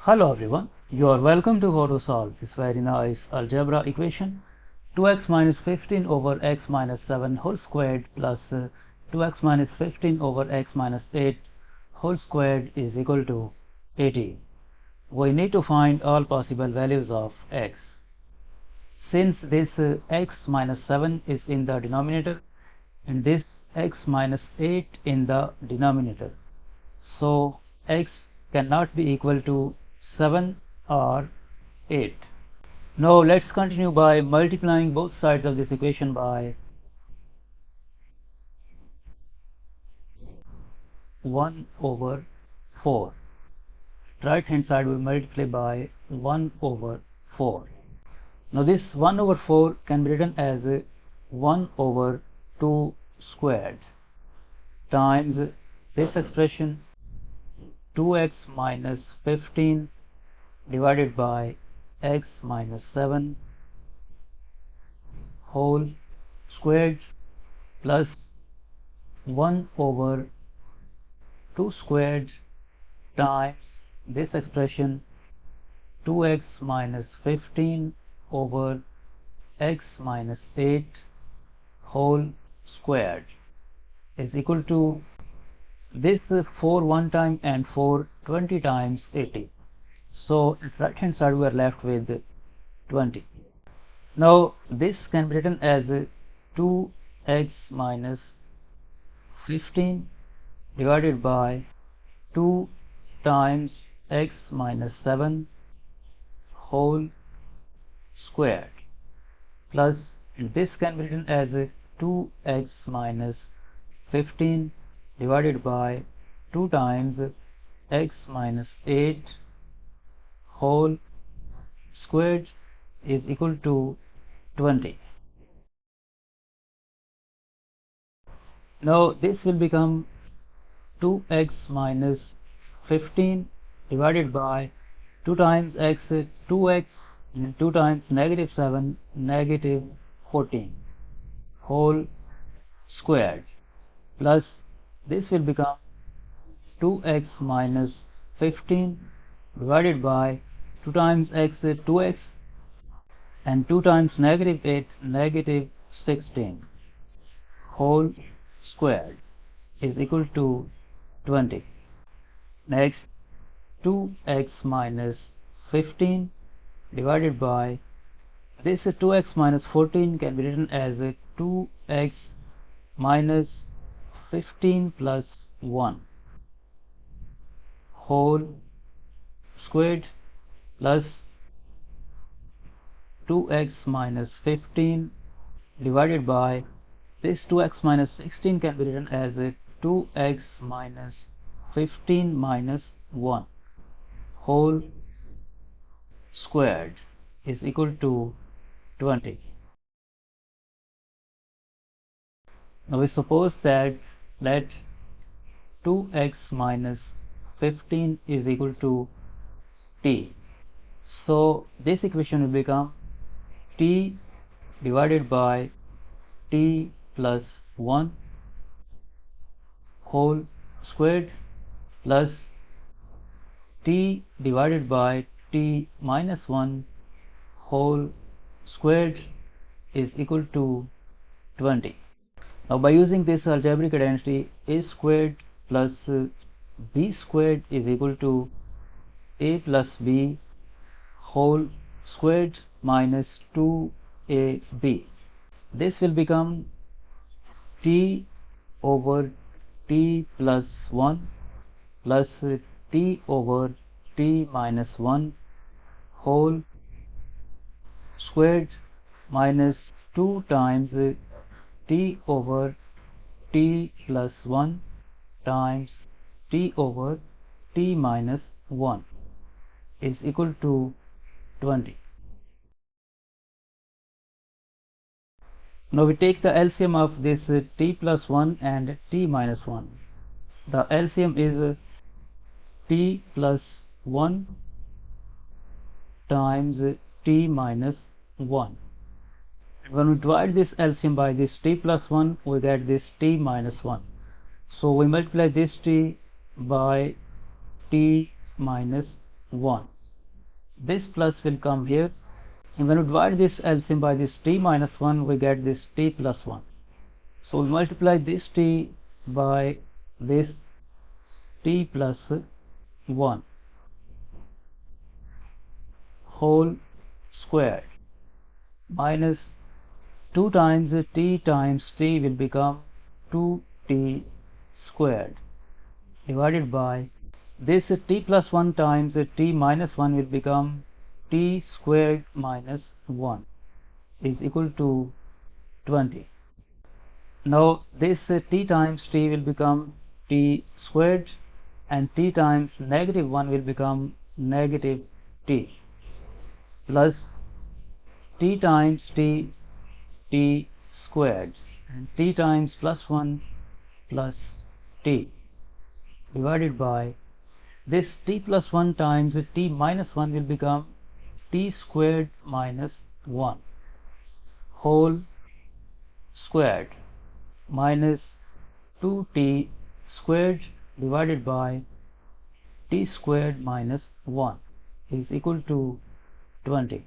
Hello everyone, you are welcome to how to solve this very nice algebra equation 2x minus 15 over x minus 7 whole squared plus 2x minus 15 over x minus 8 whole squared is equal to 80. We need to find all possible values of x. Since this x minus 7 is in the denominator and this x minus 8 in the denominator, so x cannot be equal to 7 or 8. Now let's continue by multiplying both sides of this equation by 1 over 4. Right hand side we multiply by 1 over 4. Now this 1 over 4 can be written as 1 over 2 squared times this expression 2x minus 15 divided by x minus 7 whole squared plus 1 over 2 squared times this expression 2x minus 15 over x minus 8 whole squared is equal to this 4 one time and 4 20 times 80. So at right hand side we are left with 20. Now this can be written as 2x minus 15 divided by 2 times x minus 7 whole squared plus this can be written as 2x minus 15 divided by 2 times x minus 8 whole squared is equal to 20. Now this will become 2x minus 15 divided by 2 times x 2x and 2 times negative 7 negative 14 whole squared plus this will become 2x minus 15 divided by 2 times x 2x and 2 times negative 8 negative 16 whole squared is equal to 20. Next 2x minus 15 divided by this 2x minus 14 can be written as 2x minus 15 plus 1 whole squared plus 2x minus 15 divided by this 2x minus 16 can be written as 2x minus 15 minus 1 whole squared is equal to 20. Now we suppose that 2x minus 15 is equal to t. So this equation will become t divided by t plus 1 whole squared plus t divided by t minus 1 whole squared is equal to 20. Now by using this algebraic identity, a squared plus b squared is equal to a plus b whole squared minus 2ab. This will become t over t plus 1 plus t over t minus 1 whole squared minus 2 times t over t plus 1 times t over t minus 1 is equal to 20. Now we take the LCM of this t plus 1 and t minus 1. The LCM is t plus 1 times t minus 1. When we divide this LCM by this t plus 1, we get this t minus 1. So we multiply this t by t minus 1. this plus will come here, and when we divide this LCM by this t minus 1, we get this t plus 1. So we multiply this t by this t plus 1 whole squared minus 2 times t will become 2t squared divided by this t plus 1 times t minus 1 will become t squared minus 1 is equal to 20. Now this t times t will become t squared, and t times negative 1 will become negative t, plus t times t squared, and t times plus 1 plus t divided by this t plus 1 times t minus 1 will become t squared minus 1 whole squared minus 2t squared divided by t squared minus 1 is equal to 20.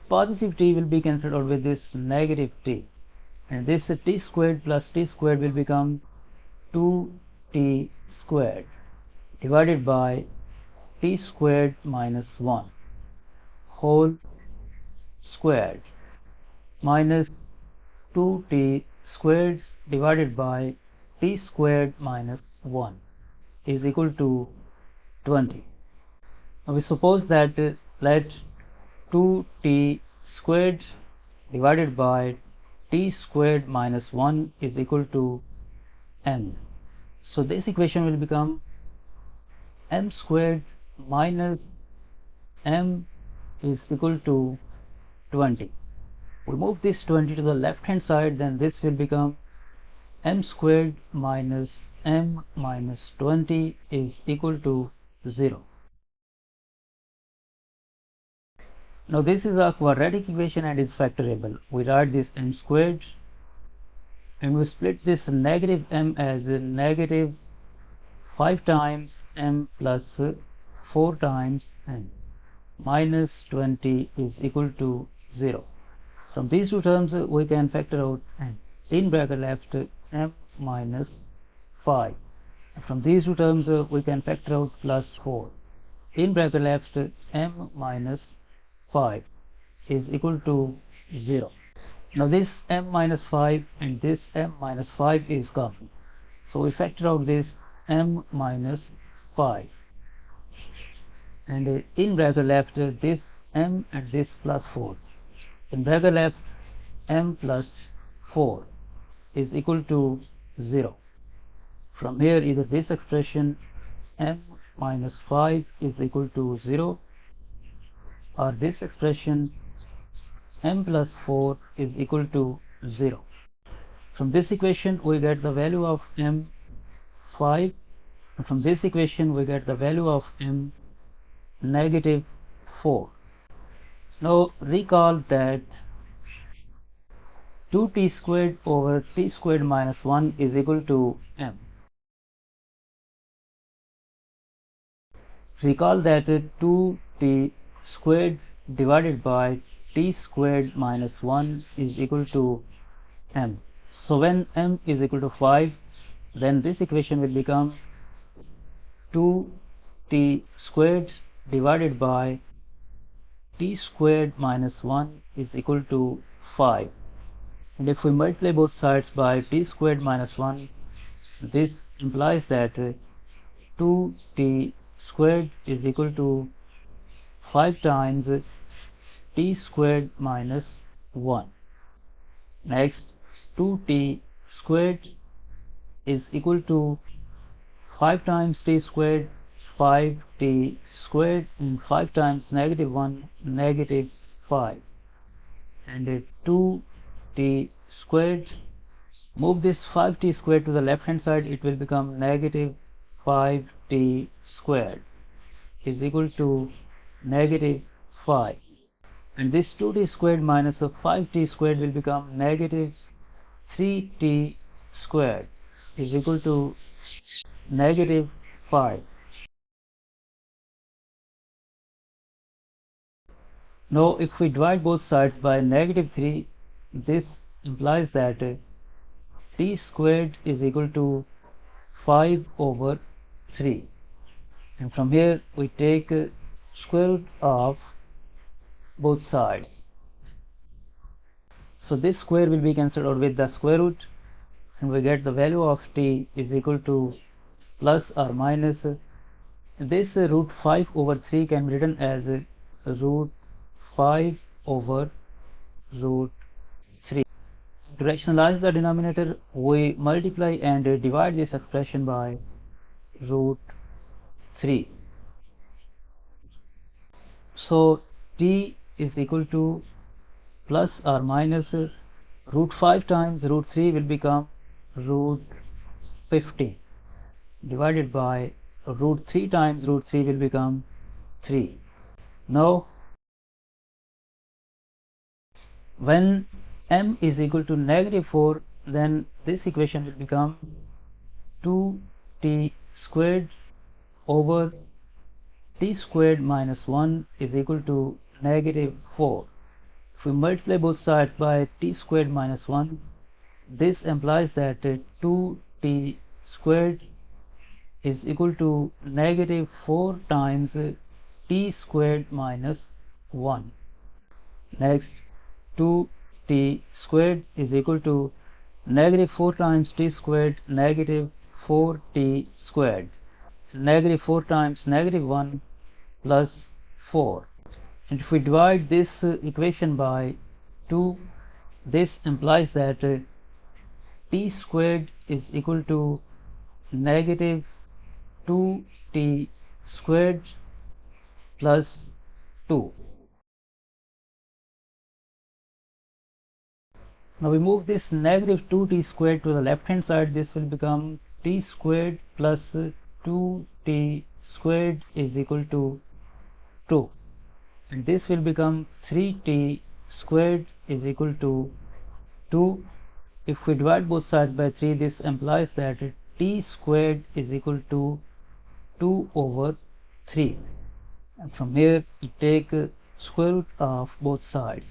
Positive t will be cancelled out with this negative t, and this t squared plus t squared will become 2t squared divided by t squared minus 1 whole squared minus 2t squared divided by t squared minus 1 is equal to 20. Now we suppose that let 2t squared divided by t squared minus 1 is equal to m. So this equation will become m squared minus m is equal to 20. We move this 20 to the left hand side, then this will become m squared minus m minus 20 is equal to 0. Now this is a quadratic equation and is factorable. We write this m squared, and we split this negative m as negative 5 times m plus 4 times m minus 20 is equal to 0. From these two terms we can factor out m. In bracket left m minus 5. From these two terms we can factor out plus 4. In bracket left m minus 5 is equal to 0. Now this m minus 5 and this m minus 5 is common. So we factor out this m minus 5. And in bracket left this m and this plus 4. In bracket left m plus 4 is equal to 0. From here either this expression m minus 5 is equal to 0, or this expression m plus 4 is equal to 0. From this equation we get the value of m 5, and from this equation we get the value of m negative 4. Now recall that 2t squared over t squared minus 1 is equal to m. Recall that 2t squared divided by t squared minus 1 is equal to m. So when m is equal to 5, then this equation will become 2t squared divided by t squared minus 1 is equal to 5. And if we multiply both sides by t squared minus 1, this implies that 2t squared is equal to 5 times t squared minus 1. Next, 2t squared is equal to 5 times t squared, 5t squared, and 5 times negative 1, negative 5. And 2t squared, move this 5t squared to the left hand side, it will become negative 5t squared is equal to negative 5. And this 2t squared minus 5t squared will become negative 3t squared is equal to negative 5. Now if we divide both sides by -3, this implies that t squared is equal to 5 over 3, and from here we take square root of both sides. So this square will be cancelled out with the square root, and we get the value of t is equal to plus or minus this root 5 over 3 can be written as root 5 over root 3. To rationalize the denominator, we multiply and divide this expression by root 3. So t is equal to plus or minus root 5 times root 3 will become root 15 divided by root 3 times root 3 will become 3. Now when m is equal to -4, then this equation will become 2t squared over t squared minus 1 is equal to -4. If we multiply both sides by t squared minus 1, this implies that 2t squared is equal to -4 times t squared minus 1. Next, 2t squared is equal to -4 times t squared -4t squared. -4 times -1 plus 4. And if we divide this equation by 2, this implies that t squared is equal to -2t squared plus 2. Now we move this -2t squared to the left hand side. This will become t squared plus 2t squared is equal to 2, and this will become 3t squared is equal to 2. If we divide both sides by 3, this implies that t squared is equal to 2 over 3, and from here we take square root of both sides.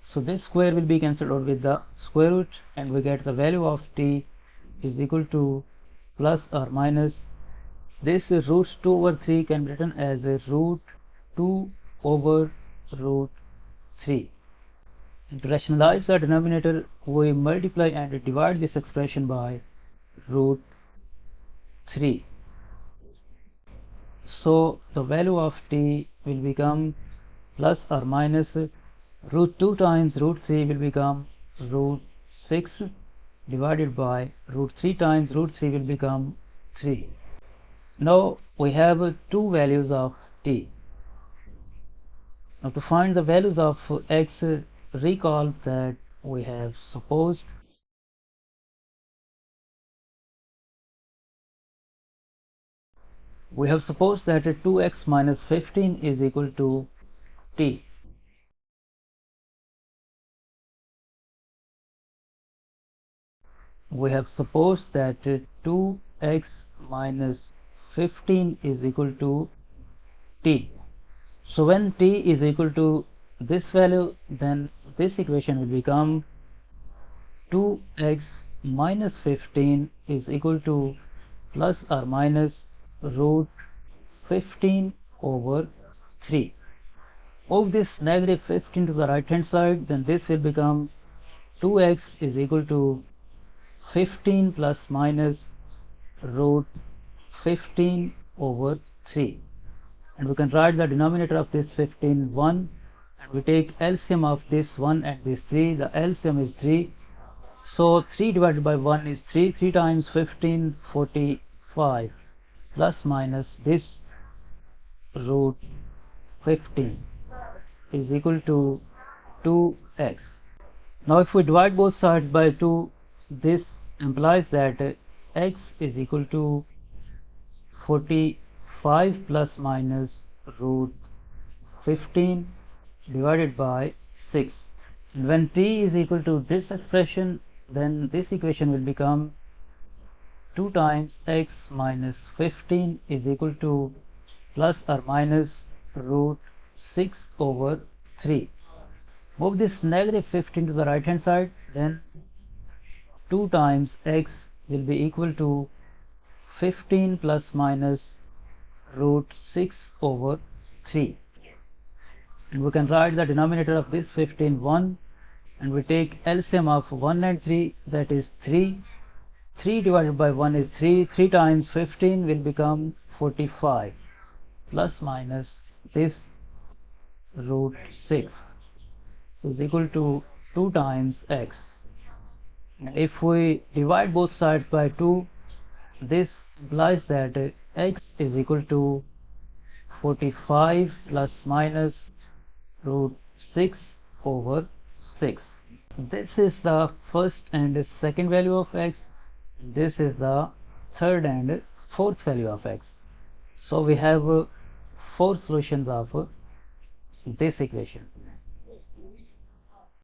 So this square will be cancelled out with the square root, and we get the value of t is equal to plus or minus this root 2 over 3 can be written as root 2 over root 3. And to rationalize the denominator, we multiply and divide this expression by root 3. So the value of t will become plus or minus root 2 times root 3 will become root 6 divided by root 3 times root 3 will become 3. Now we have two values of t. Now to find the values of x, recall that we have supposed that 2x minus 15 is equal to t. We have supposed that 2x minus 15 is equal to t. So when t is equal to this value, then this equation will become 2x minus 15 is equal to plus or minus root 15 over 3. Move this -15 to the right hand side, then this will become 2x is equal to 15 plus minus root 15 over 3, and we can write the denominator of this 15 1, and we take LCM of this 1 and this 3. The LCM is 3, so 3 divided by 1 is 3. 3 times 15 45 plus minus this root 15 is equal to 2x. Now if we divide both sides by 2, this implies that x is equal to 45 plus minus root 15 divided by 6. And when t is equal to this expression, then this equation will become 2 times x minus 15 is equal to plus or minus root 6 over 3. Move this negative 15 to the right hand side, then 2 times x will be equal to 15 plus minus root 6 over 3. And we can write the denominator of this 15 1, and we take LCM of 1 and 3, that is 3. 3 divided by 1 is 3. 3 times 15 will become 45 plus minus this root 6 is equal to 2 times x. If we divide both sides by 2, this implies that x is equal to 45 plus minus root 6 over 6. This is the first and second value of x. This is the third and fourth value of x. So we have 4 solutions of this equation.